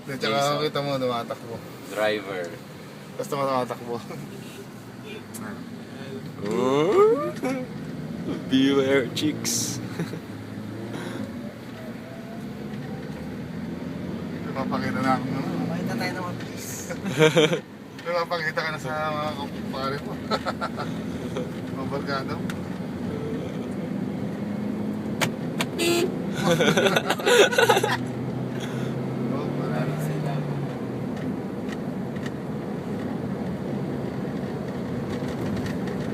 At saka kita mo, tumatakbo. Driver. Basta tumatakbo. Beware, chicks. Napapakita na ako. Pakita tayo naman, please. Napapakita ka na sa mga kapare mo. Mga barkada mo. Oh, marami sila.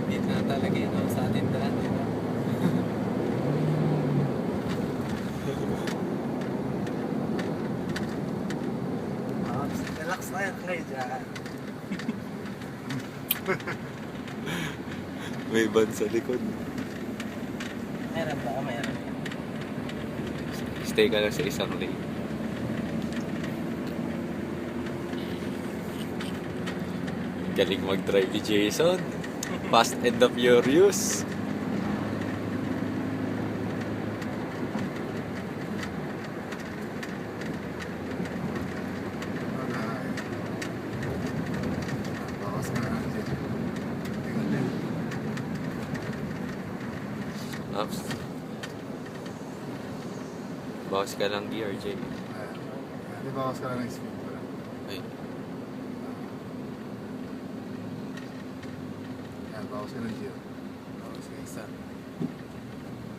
Dito na talaga yun sa atin daan. Relax na yan kayo dyan. May van sa likod. Meron ba? Meron. Stay ka lang sa isang lane. Galing mag-drive ni Jason. Fast and the Furious. Bawas ka na lang dyan. Tingnan din. Ups. Bawas ka lang gear, Jay. Di bawas ka lang ng speed pala. Ay. Yan, bawas ka ng gear. Bawas ka isa.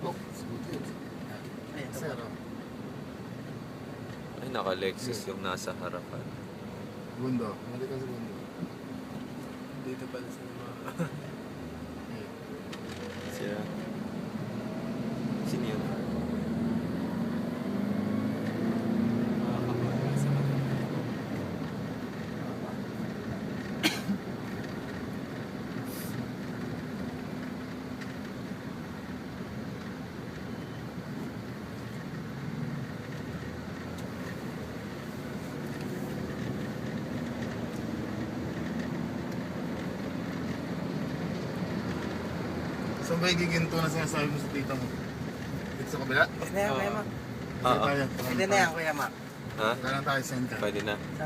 Oh, smooth yun. Ay, ito Zero. Ay, naka-Lexus yung nasa harapan. Gundo. Mali ka sa gundo. dito pala sa mga... Siya. Sino yun? mga kamara sa kanila. Saan ba giginto na sinasabi mo sa tita mo? Dito sa kabila? Pwede na yan, Kuya Mac. Sige tayo. Pwede na yan, Kuya Mac. Ha? Kailan tayo send ka? Pwede na.